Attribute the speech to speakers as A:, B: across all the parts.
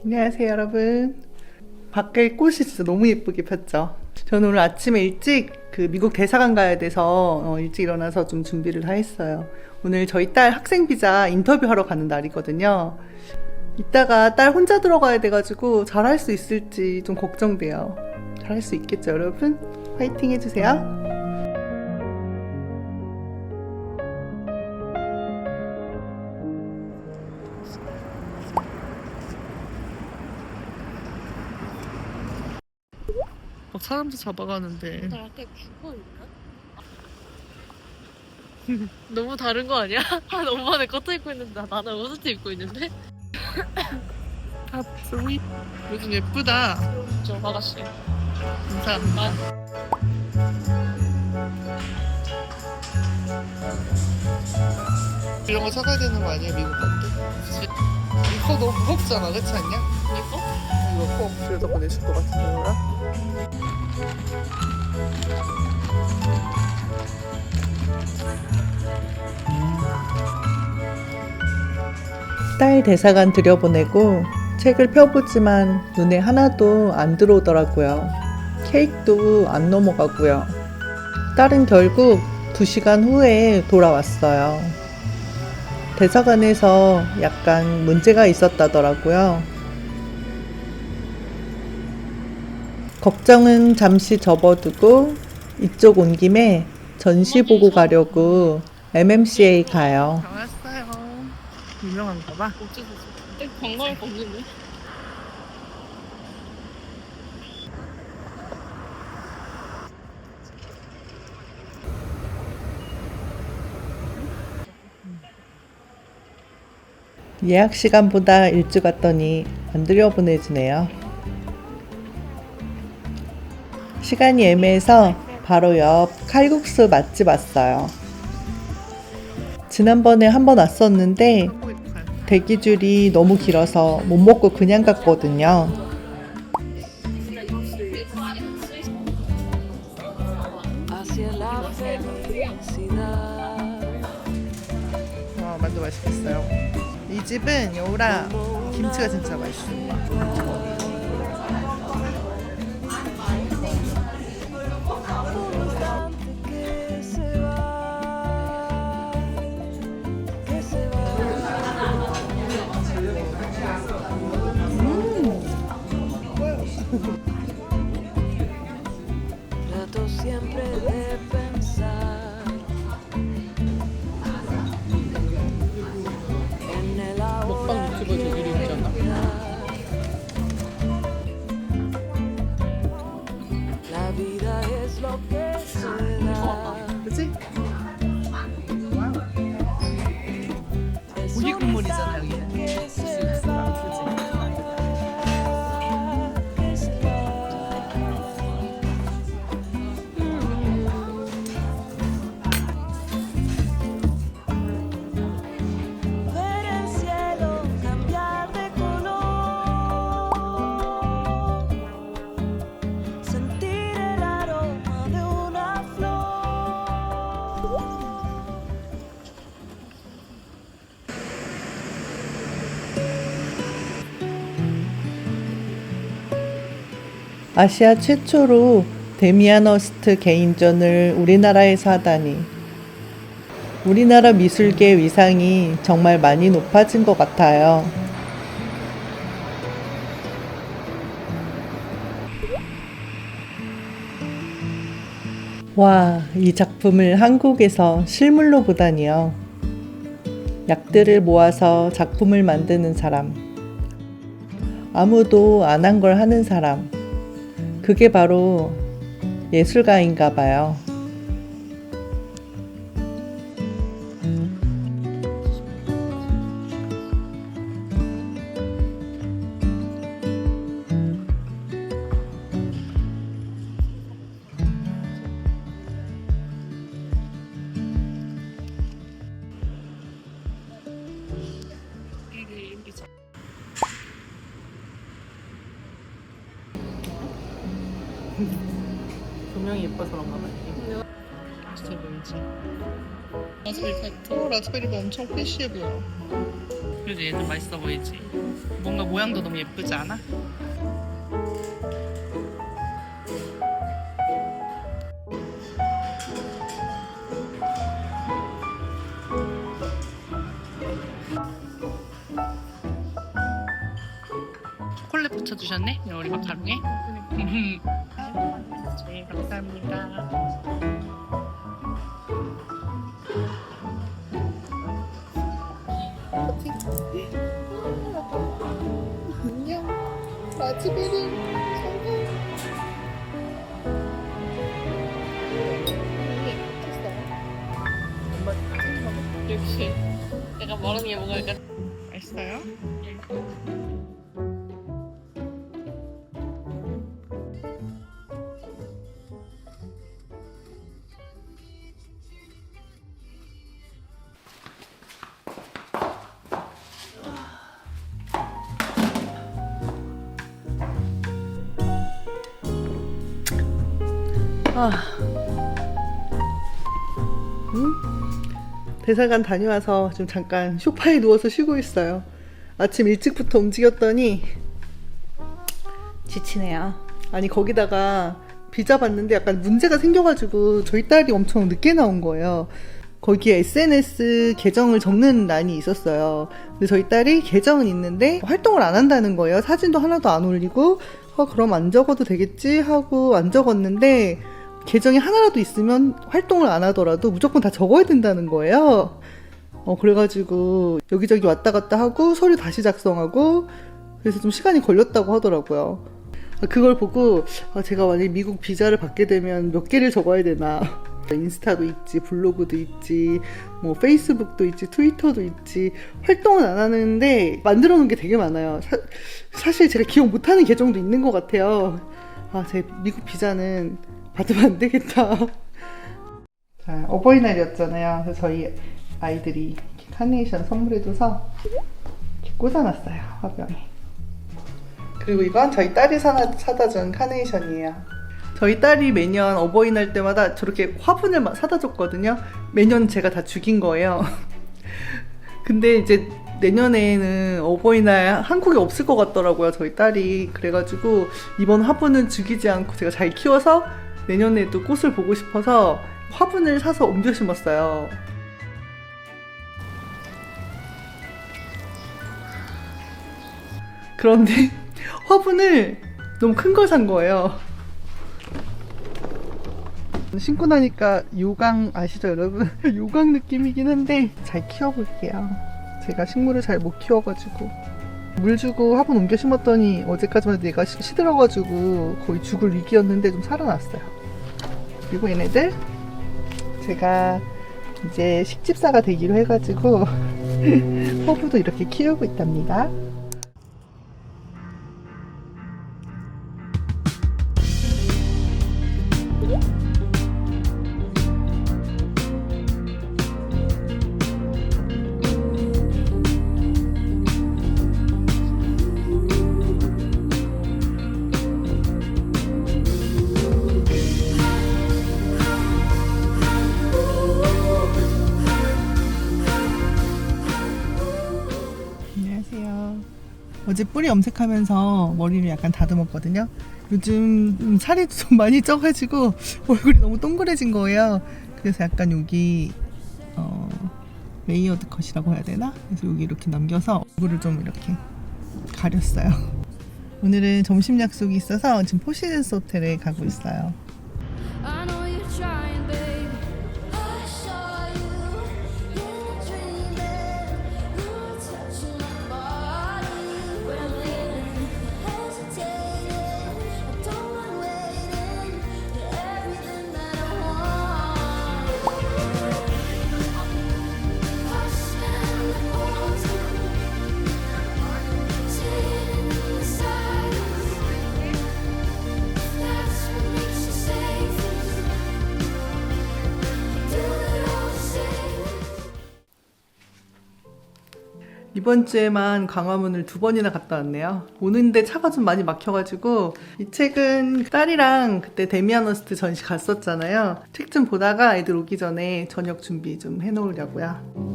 A: 안녕하세요 여러분. 밖에 꽃이 진짜 너무 예쁘게 폈죠. 저는 오늘 아침에 일찍 그 미국 대사관 가야 돼서 일찍 일어나서 좀 준비를 다 했어요. 오늘 저희 딸 학생 비자 인터뷰하러 가는 날이거든요. 이따가 딸 혼자 들어가야 돼가지고 잘할 수 있을지 좀 걱정돼요. 잘할 수 있겠죠 여러분? 화이팅 해주세요. 사람도 잡아가는데
B: 나 아까 죽어있나? 너무 다른 거 아니야? 엄마는 겉옷 입고 있는데 나는 옷을 입고 있는데?
A: 탑3 요즘 예쁘다.
B: 저 아가씨
A: 감사합니다. 이런 거 사가야 되는 거 아니야 미국 갈 때? 이거 너무 무겁잖아 그렇지 않냐?
B: 이거?
A: 이거 꼭 들여다 보내줄 것 같은데 뭐라? 딸 대사관 들여보내고 책을 펴보지만 눈에 하나도 안 들어오더라고요. 케이크도 안 넘어가고요. 딸은 결국 2시간 후에 돌아왔어요. 대사관에서 약간 문제가 있었다더라고요. 걱정은 잠시 접어두고 이쪽 온 김에 전시 보고 가려고 MMCA 가요. 다 왔어요. 유명한가 봐.
B: 어째서 관광할 거 없는데?
A: 예약 시간보다 일찍 왔더니 안 들여보내주네요. 시간이 애매해서 바로 옆 칼국수 맛집 왔어요. 지난번에 한번 왔었는데 대기줄이 너무 길어서 못 먹고 그냥 갔거든요. 와, 만두 맛있겠어요. 이 집은 여우라 김치가 진짜 맛있어요.
C: Trato siempre de pensar en el ahora.
A: 먹방 유튜버 되기로 했잖아.
C: La vida es lo que se da.
A: 그치? 고기 국물이잖아 여기는. 육수가 그치?
C: Ver el cielo cambiar de color, sentir el aroma de una flor.
A: 아시아 최초로 데미안 허스트 개인전을 우리나라에서 하다니. 우리나라 미술계 위상이 정말 많이 높아진 것 같아요. 와, 이 작품을 한국에서 실물로 보다니요. 약들을 모아서 작품을 만드는 사람. 아무도 안 한 걸 하는 사람. 그게 바로 예술가인가 봐요. 조명이 예뻐서 그런가 봐요.
B: 맛있어 보이지? 라즈베리 타르트.
A: 라즈베리가 엄청 프레쉬해 보여.
B: 그래도 얘는 맛있어 보이지? 뭔가 모양도 너무 예쁘지 않아? 초콜릿 붙여주셨네? 우리 마카롱에? 네, 감사합니다.
A: 안녕. 라즈베리 성공.
B: 역시 내가 말하는 게 뭔가 맛있어요?
A: 아. 대사관 다녀와서 좀 잠깐 소파에 누워서 쉬고 있어요. 아침 일찍부터 움직였더니 지치네요. 아니 거기다가 비자 봤는데 약간 문제가 생겨가지고 저희 딸이 엄청 늦게 나온 거예요. 거기에 SNS 계정을 적는欄이 있었어요. 근데 저희 딸이 계정은 있는데 활동을 안 한다는 거예요. 사진도 하나도 안 올리고 그럼 안 적어도 되겠지 하고 안 적었는데 계정이 하나라도 있으면 활동을 안 하더라도 무조건 다 적어야 된다는 거예요. 그래가지고 여기저기 왔다 갔다 하고 서류 다시 작성하고 그래서 좀 시간이 걸렸다고 하더라고요. 그걸 보고 제가 만약에 미국 비자를 받게 되면 몇 개를 적어야 되나. 인스타도 있지, 블로그도 있지, 뭐 페이스북도 있지, 트위터도 있지. 활동은 안 하는데 만들어 놓은 게 되게 많아요. 사실 제가 기억 못하는 계정도 있는 것 같아요. 제 미국 비자는 받으면 안 되겠다. 자, 어버이날이었잖아요. 그래서 저희 아이들이 이렇게 카네이션 선물해줘서 이렇게 꽂아놨어요, 화병에. 그리고 이건 저희 딸이 사다 준 카네이션이에요. 저희 딸이 매년 어버이날 때마다 저렇게 화분을 사다 줬거든요. 매년 제가 다 죽인 거예요. 근데 이제 내년에는 어버이날 한국에 없을 것 같더라고요, 저희 딸이. 그래가지고 이번 화분은 죽이지 않고 제가 잘 키워서 내년에도 꽃을 보고 싶어서 화분을 사서 옮겨 심었어요. 그런데 화분을 너무 큰 걸 산 거예요. 신고 나니까 요강 아시죠 여러분? 요강 느낌이긴 한데 잘 키워볼게요. 제가 식물을 잘 못 키워가지고 물 주고 화분 옮겨 심었더니 어제까지만 해도 얘가 시들어가지고 거의 죽을 위기였는데 좀 살아났어요. 그리고 얘네들 제가 이제 식집사가 되기로 해가지고 허브도 이렇게 키우고 있답니다. 어제 뿌리 염색하면서 머리를 약간 다듬었거든요. 요즘 살이 좀 많이 쪄가지고 얼굴이 너무 동그래진 거예요. 그래서 약간 여기 레이어드 컷이라고 해야 되나? 그래서 여기 이렇게 남겨서 얼굴을 좀 이렇게 가렸어요. 오늘은 점심 약속이 있어서 지금 포시즌스 호텔에 가고 있어요.
C: I know you're trying, babe. I saw you in a dream, you were touching my body. We're leaning, hesitating. I don't mind waiting. You're everything that I want. I stand the walls, sitting in the silence. That's what makes you safe.
A: 이번 주에만 광화문을 2번이나 갔다 왔네요. 오는데 차가 좀 많이 막혀가지고 이 책은 딸이랑 그때 데미안 허스트 전시 갔었잖아요. 책 좀 보다가 애들 오기 전에 저녁 준비 좀 해놓으려고요.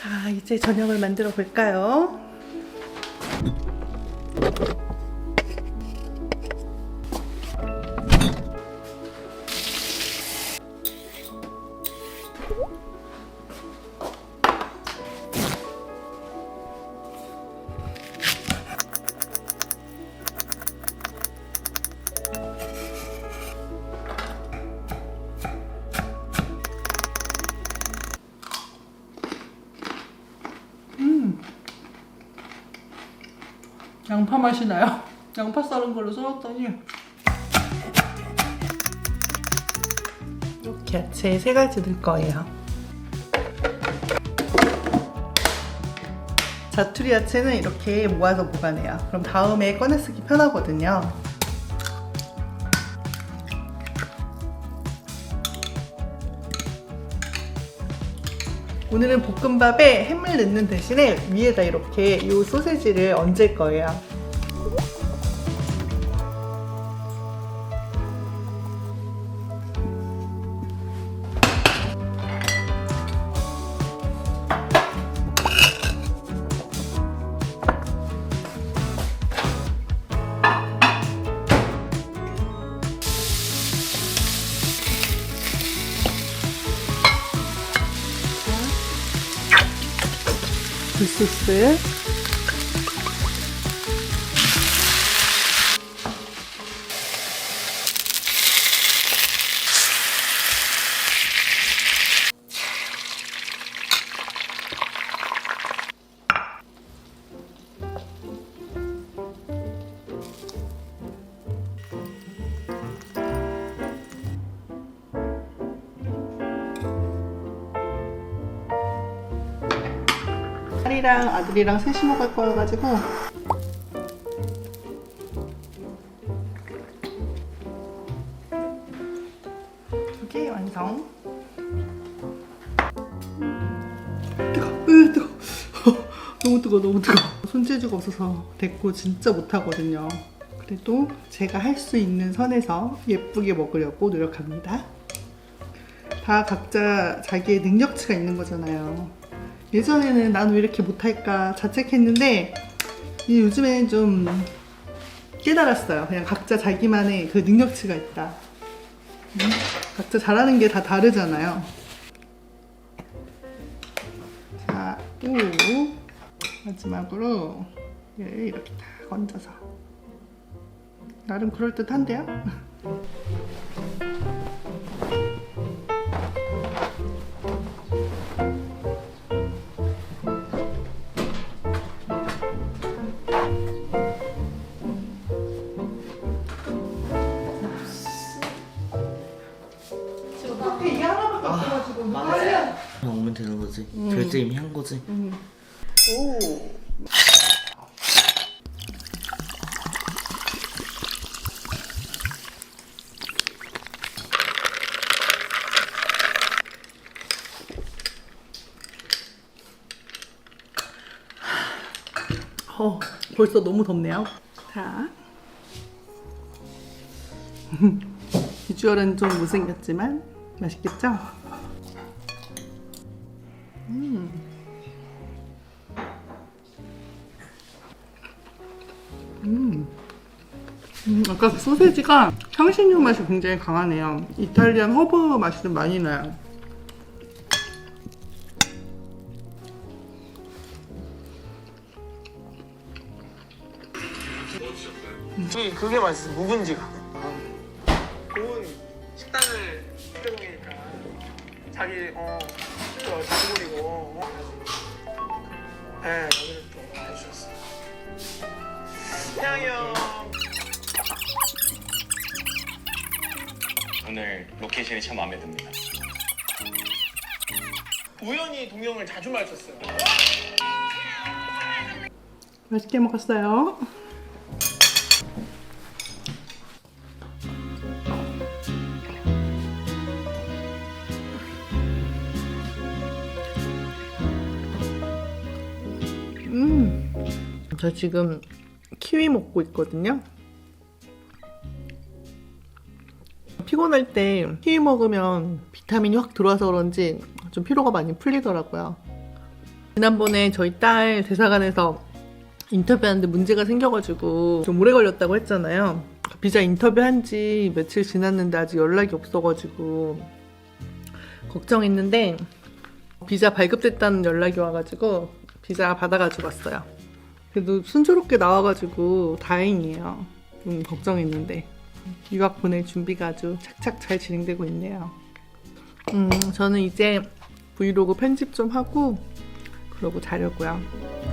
A: 자, 이제 저녁을 만들어 볼까요? 양파 맛이 나요. 양파 썰은 걸로 썰었더니 이렇게 야채 3가지 넣을 거예요. 자투리 야채는 이렇게 모아서 보관해요. 그럼 다음에 꺼내 쓰기 편하거든요. 오늘은 볶음밥에 햄을 넣는 대신에 위에다 이렇게 이 소세지를 얹을 거예요. 굴소스, 딸이랑 아들이랑 셋이 먹을 거여가지고 이렇게 완성. 뜨거, 너무 뜨거, 너무 뜨거. 손재주가 없어서 데코 진짜 못하거든요. 그래도 제가 할 수 있는 선에서 예쁘게 먹으려고 노력합니다. 다 각자 자기의 능력치가 있는 거잖아요. 예전에는 난 왜 이렇게 못할까 자책했는데 요즘에는 좀 깨달았어요. 그냥 각자 자기만의 그 능력치가 있다. 각자 잘하는 게 다 다르잖아요. 자, 또 마지막으로 얘를 이렇게 다 얹어서 나름 그럴듯한데요? 이게 하나밖에 없어가지고 빨리.
D: 오면 되는 거지. 결제 이미 한 거지.
A: 오. 벌써 너무 덥네요. 자. 비주얼은 좀 못생겼지만 맛있겠죠? 아까 그 소세지가 향신료 맛이 굉장히 강하네요. 이탈리안 허브 맛이 좀 많이 나요.
E: 그게 맛있어. 묵은지가. 좋은 식단을 해먹으니까 자기 술을 잘 버리고 네, 오늘 또 해주셨어. 태양이 형.
F: 오늘 로케이션이 참 마음에 듭니다.
E: 우연히 동영을 자주 마셨어요.
A: 맛있게 먹었어요. 저 지금 키위 먹고 있거든요. 피곤할 때 키위 먹으면 비타민이 확 들어와서 그런지 좀 피로가 많이 풀리더라고요. 지난번에 저희 딸 대사관에서 인터뷰하는데 문제가 생겨가지고 좀 오래 걸렸다고 했잖아요. 비자 인터뷰한 지 며칠 지났는데 아직 연락이 없어가지고 걱정했는데 비자 발급됐다는 연락이 와가지고 비자 받아가지고 왔어요. 그래도 순조롭게 나와가지고 다행이에요. 좀 걱정했는데 유학 보낼 준비가 아주 착착 잘 진행되고 있네요. 저는 이제 브이로그 편집 좀 하고 그러고 자려고요.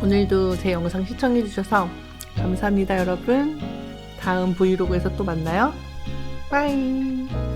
A: 오늘도 제 영상 시청해주셔서 감사합니다, 여러분. 다음 브이로그에서 또 만나요. 빠이.